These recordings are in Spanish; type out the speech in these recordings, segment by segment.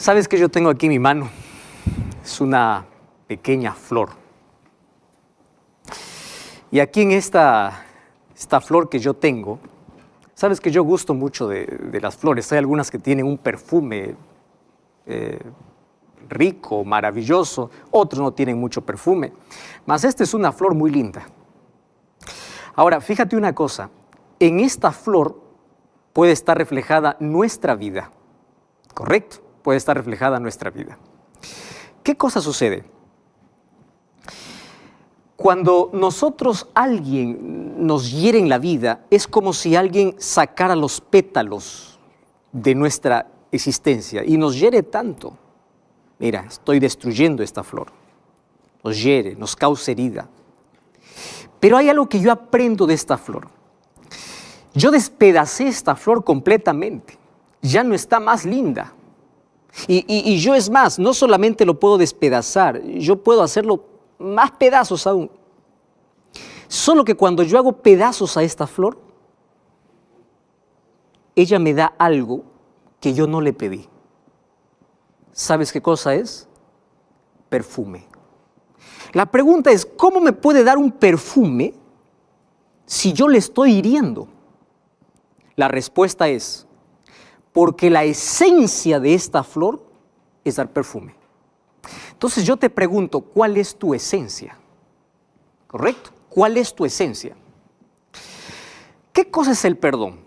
¿Sabes qué yo tengo aquí en mi mano? Es una pequeña flor. Y aquí en esta flor que yo tengo, sabes que yo gusto mucho de las flores. Hay algunas que tienen un perfume rico, maravilloso. Otros no tienen mucho perfume. Mas esta es una flor muy linda. Ahora, fíjate una cosa. En esta flor puede estar reflejada nuestra vida. ¿Correcto? Puede estar reflejada nuestra vida. ¿Qué cosa sucede? Cuando alguien nos hiere en la vida, es como si alguien sacara los pétalos de nuestra existencia y nos hiere tanto. Mira, estoy destruyendo esta flor. Nos hiere, nos causa herida. Pero hay algo que yo aprendo de esta flor. Yo despedacé esta flor completamente. Ya no está más linda. Y yo, es más, no solamente lo puedo despedazar, yo puedo hacerlo más pedazos aún. Solo que cuando yo hago pedazos a esta flor, ella me da algo que yo no le pedí. ¿Sabes qué cosa es? Perfume. La pregunta es, ¿cómo me puede dar un perfume si yo le estoy hiriendo? La respuesta es, porque la esencia de esta flor es dar perfume. Entonces yo te pregunto, ¿cuál es tu esencia? ¿Correcto? ¿Cuál es tu esencia? ¿Qué cosa es el perdón?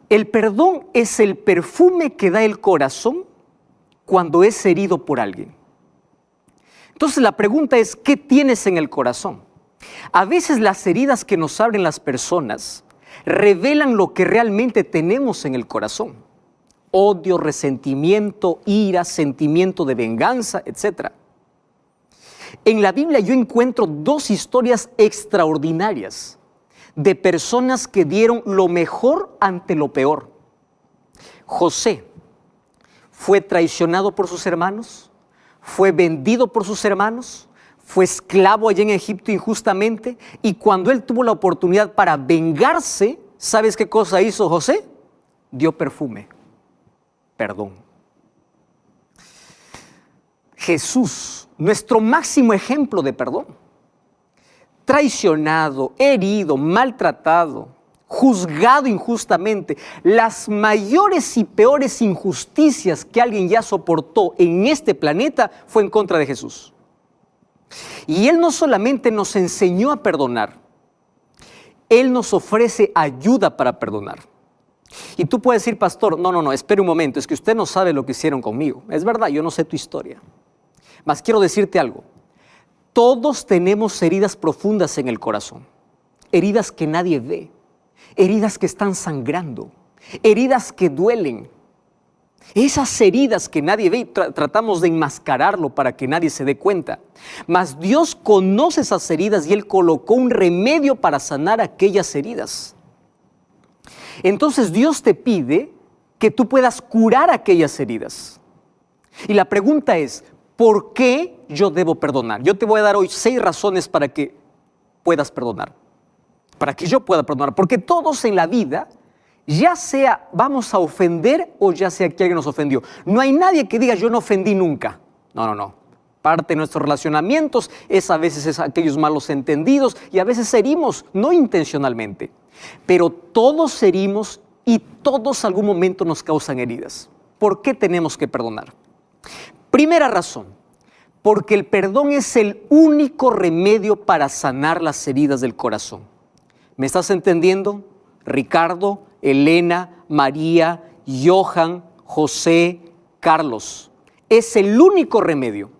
El perdón es el perfume que da el corazón cuando es herido por alguien. Entonces la pregunta es, ¿qué tienes en el corazón? A veces las heridas que nos abren las personas revelan lo que realmente tenemos en el corazón. Odio, resentimiento, ira, sentimiento de venganza, etc. En la Biblia yo encuentro dos historias extraordinarias de personas que dieron lo mejor ante lo peor. José fue traicionado por sus hermanos, fue vendido por sus hermanos, fue esclavo allá en Egipto injustamente, y cuando él tuvo la oportunidad para vengarse, ¿sabes qué cosa hizo José? Dio perfume. Perdón. Jesús, nuestro máximo ejemplo de perdón. Traicionado, herido, maltratado, juzgado injustamente, las mayores y peores injusticias que alguien ya soportó en este planeta fue en contra de Jesús. Y Él no solamente nos enseñó a perdonar, Él nos ofrece ayuda para perdonar. Y tú puedes decir, pastor, no, espere un momento, es que usted no sabe lo que hicieron conmigo. Es verdad, yo no sé tu historia. Mas quiero decirte algo. Todos tenemos heridas profundas en el corazón. Heridas que nadie ve. Heridas que están sangrando. Heridas que duelen. Esas heridas que nadie ve, tratamos de enmascararlo para que nadie se dé cuenta. Mas Dios conoce esas heridas y Él colocó un remedio para sanar aquellas heridas. Entonces Dios te pide que tú puedas curar aquellas heridas. Y la pregunta es, ¿por qué yo debo perdonar? Yo te voy a dar hoy 6 razones para que puedas perdonar. Para que yo pueda perdonar. Porque todos en la vida, ya sea vamos a ofender o ya sea que alguien nos ofendió. No hay nadie que diga yo no ofendí nunca. No. Parte de nuestros relacionamientos es a veces aquellos malos entendidos y a veces herimos, no intencionalmente. Pero todos herimos y todos algún momento nos causan heridas. ¿Por qué tenemos que perdonar? Primera razón, porque el perdón es el único remedio para sanar las heridas del corazón. ¿Me estás entendiendo? Ricardo, Elena, María, Johan, José, Carlos. Es el único remedio.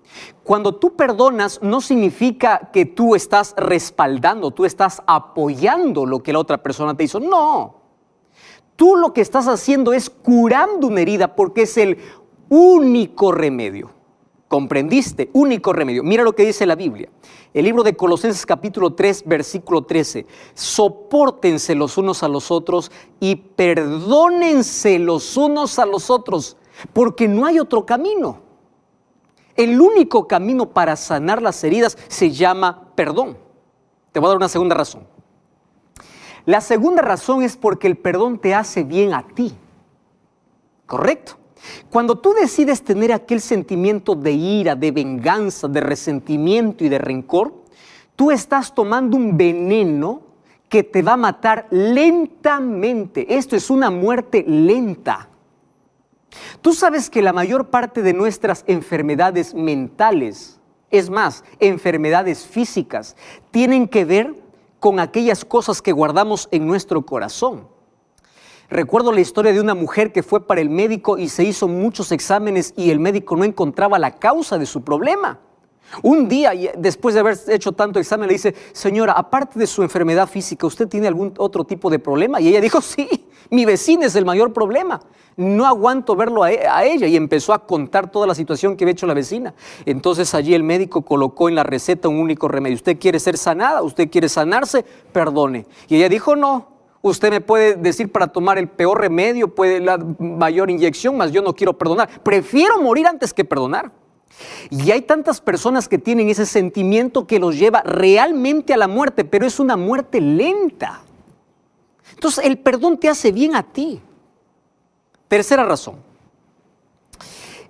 Cuando tú perdonas, no significa que tú estás respaldando, tú estás apoyando lo que la otra persona te hizo. No. Tú lo que estás haciendo es curando una herida porque es el único remedio. ¿Comprendiste? Único remedio. Mira lo que dice la Biblia. El libro de Colosenses capítulo 3, versículo 13. Sopórtense los unos a los otros y perdónense los unos a los otros, porque no hay otro camino. El único camino para sanar las heridas se llama perdón. Te voy a dar una segunda razón. La segunda razón es porque el perdón te hace bien a ti. ¿Correcto? Cuando tú decides tener aquel sentimiento de ira, de venganza, de resentimiento y de rencor, tú estás tomando un veneno que te va a matar lentamente. Esto es una muerte lenta. Tú sabes que la mayor parte de nuestras enfermedades mentales, es más, enfermedades físicas, tienen que ver con aquellas cosas que guardamos en nuestro corazón. Recuerdo la historia de una mujer que fue para el médico y se hizo muchos exámenes y el médico no encontraba la causa de su problema. Un día, después de haber hecho tanto examen, le dice: señora, aparte de su enfermedad física, ¿usted tiene algún otro tipo de problema? Y ella dijo: sí, mi vecina es el mayor problema. No aguanto verlo a ella. Y empezó a contar toda la situación que había hecho la vecina. Entonces allí el médico colocó en la receta un único remedio: usted quiere ser sanada, usted quiere sanarse, perdone. Y ella dijo: no, usted me puede decir para tomar el peor remedio, puede la mayor inyección, mas yo no quiero perdonar. Prefiero morir antes que perdonar. Y hay tantas personas que tienen ese sentimiento que los lleva realmente a la muerte, pero es una muerte lenta. Entonces el perdón te hace bien a ti. Tercera razón,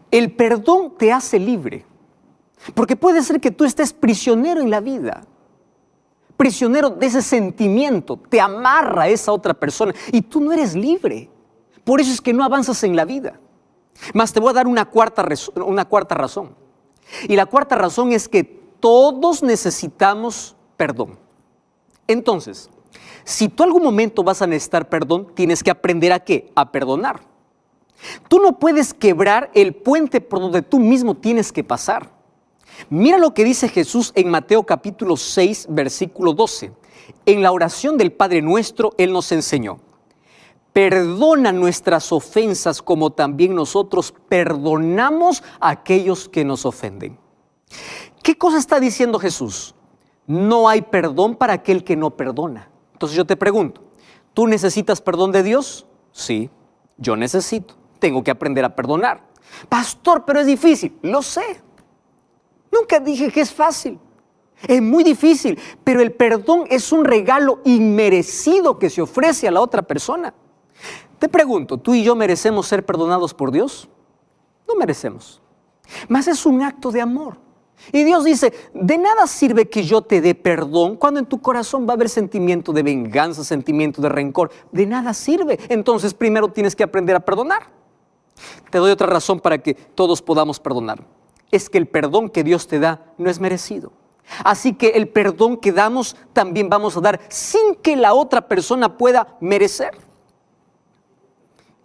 el perdón te hace libre, porque puede ser que tú estés prisionero en la vida, prisionero de ese sentimiento, te amarra a esa otra persona y tú no eres libre. Por eso es que no avanzas en la vida. Mas te voy a dar una cuarta razón. Y la cuarta razón es que todos necesitamos perdón. Entonces, si tú algún momento vas a necesitar perdón, tienes que aprender ¿a qué? A perdonar. Tú no puedes quebrar el puente por donde tú mismo tienes que pasar. Mira lo que dice Jesús en Mateo capítulo 6, versículo 12. En la oración del Padre Nuestro, Él nos enseñó: perdona nuestras ofensas como también nosotros perdonamos a aquellos que nos ofenden. ¿Qué cosa está diciendo Jesús? No hay perdón para aquel que no perdona. Entonces yo te pregunto, ¿tú necesitas perdón de Dios? Sí, yo necesito. Tengo que aprender a perdonar. Pastor, pero es difícil. Lo sé. Nunca dije que es fácil. Es muy difícil, pero el perdón es un regalo inmerecido que se ofrece a la otra persona. Te pregunto, ¿tú y yo merecemos ser perdonados por Dios? No merecemos. Mas es un acto de amor. Y Dios dice: de nada sirve que yo te dé perdón cuando en tu corazón va a haber sentimiento de venganza, sentimiento de rencor. De nada sirve. Entonces primero tienes que aprender a perdonar. Te doy otra razón para que todos podamos perdonar. Es que el perdón que Dios te da no es merecido. Así que el perdón que damos también vamos a dar sin que la otra persona pueda merecer.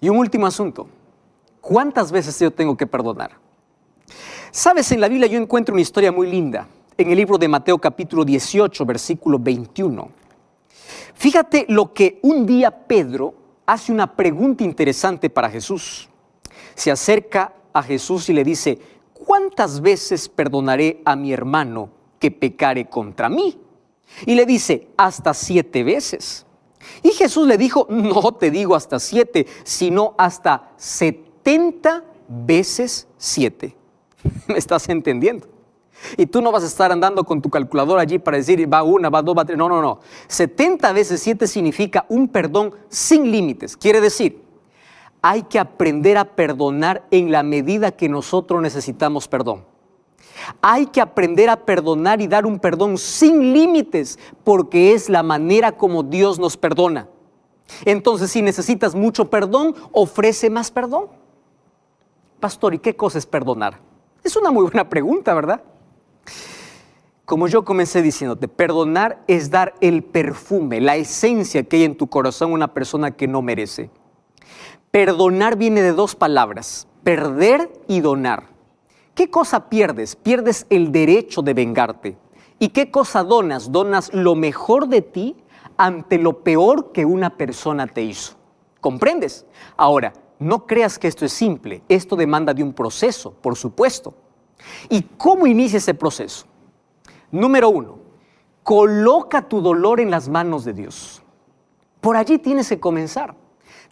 Y un último asunto: ¿cuántas veces yo tengo que perdonar? Sabes, en la Biblia yo encuentro una historia muy linda, en el libro de Mateo capítulo 18, versículo 21. Fíjate lo que un día Pedro hace una pregunta interesante para Jesús. Se acerca a Jesús y le dice: ¿cuántas veces perdonaré a mi hermano que pecare contra mí? Y le dice: hasta 7 veces. Y Jesús le dijo: no te digo hasta 7, sino hasta 70 veces 7. ¿Me estás entendiendo? Y tú no vas a estar andando con tu calculadora allí para decir va 1, va 2, va 3. No. 70 veces 7 significa un perdón sin límites. Quiere decir, hay que aprender a perdonar en la medida que nosotros necesitamos perdón. Hay que aprender a perdonar y dar un perdón sin límites, porque es la manera como Dios nos perdona. Entonces, si necesitas mucho perdón, ofrece más perdón. Pastor, ¿y qué cosa es perdonar? Es una muy buena pregunta, ¿verdad? Como yo comencé diciéndote, perdonar es dar el perfume, la esencia que hay en tu corazón a una persona que no merece. Perdonar viene de 2 palabras: perder y donar. ¿Qué cosa pierdes? Pierdes el derecho de vengarte. ¿Y qué cosa donas? Donas lo mejor de ti ante lo peor que una persona te hizo. ¿Comprendes? Ahora, no creas que esto es simple. Esto demanda de un proceso, por supuesto. ¿Y cómo inicia ese proceso? Número 1, coloca tu dolor en las manos de Dios. Por allí tienes que comenzar.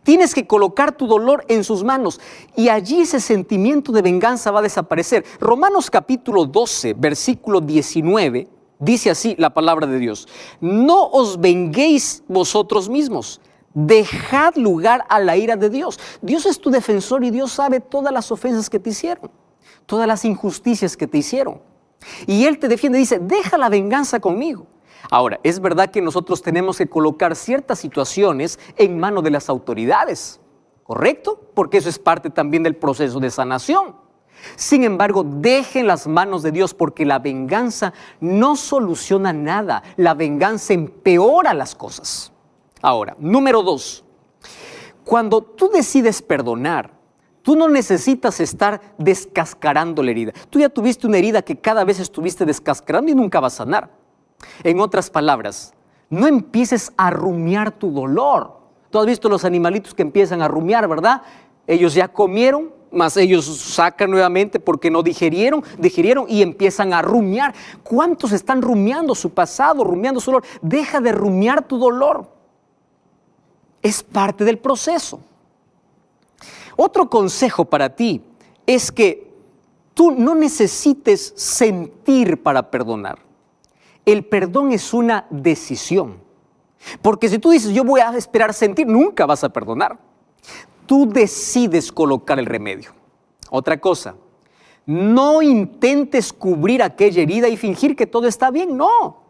Tienes que colocar tu dolor en sus manos y allí ese sentimiento de venganza va a desaparecer. Romanos capítulo 12, versículo 19, dice así la palabra de Dios: no os venguéis vosotros mismos, Dejad lugar a la ira de Dios. Dios es tu defensor y Dios sabe todas las ofensas que te hicieron, todas las injusticias que te hicieron. Y Él te defiende y dice, deja la venganza conmigo. Ahora, es verdad que nosotros tenemos que colocar ciertas situaciones en manos de las autoridades, ¿correcto? Porque eso es parte también del proceso de sanación. Sin embargo, dejen las manos de Dios porque la venganza no soluciona nada. La venganza empeora las cosas. Ahora, número 2, cuando tú decides perdonar, tú no necesitas estar descascarando la herida. Tú ya tuviste una herida que cada vez estuviste descascarando y nunca va a sanar. En otras palabras, no empieces a rumiar tu dolor. Tú has visto los animalitos que empiezan a rumiar, ¿verdad? Ellos ya comieron, mas ellos sacan nuevamente porque no digirieron y empiezan a rumiar. ¿Cuántos están rumiando su pasado, rumiando su dolor? Deja de rumiar tu dolor. Es parte del proceso. Otro consejo para ti es que tú no necesites sentir para perdonar. El perdón es una decisión. Porque si tú dices, yo voy a esperar sentir, nunca vas a perdonar. Tú decides colocar el remedio. Otra cosa, no intentes cubrir aquella herida y fingir que todo está bien, no.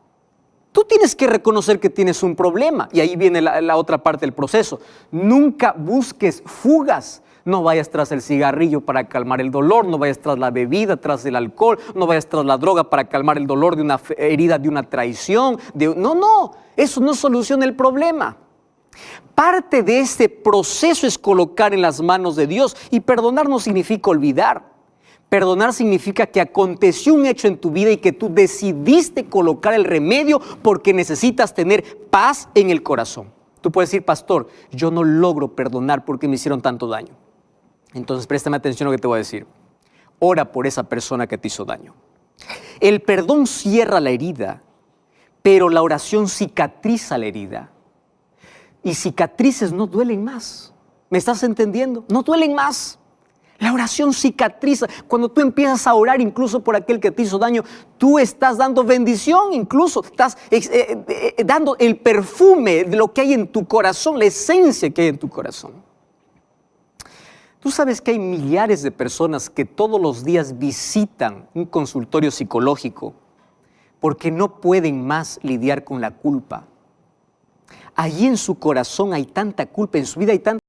Tú tienes que reconocer que tienes un problema y ahí viene la otra parte del proceso. Nunca busques fugas. No vayas tras el cigarrillo para calmar el dolor, no vayas tras la bebida, tras el alcohol, no vayas tras la droga para calmar el dolor de una herida, de una traición. No, eso no soluciona el problema. Parte de este proceso es colocar en las manos de Dios y perdonar no significa olvidar. Perdonar significa que aconteció un hecho en tu vida y que tú decidiste colocar el remedio porque necesitas tener paz en el corazón. Tú puedes decir, pastor, yo no logro perdonar porque me hicieron tanto daño. Entonces préstame atención a lo que te voy a decir. Ora por esa persona que te hizo daño. El perdón cierra la herida, pero la oración cicatriza la herida. Y cicatrices no duelen más. ¿Me estás entendiendo? No duelen más. La oración cicatriza. Cuando tú empiezas a orar incluso por aquel que te hizo daño, tú estás dando bendición, incluso estás dando el perfume de lo que hay en tu corazón, la esencia que hay en tu corazón. Tú sabes que hay millares de personas que todos los días visitan un consultorio psicológico porque no pueden más lidiar con la culpa. Allí en su corazón hay tanta culpa, en su vida hay tanta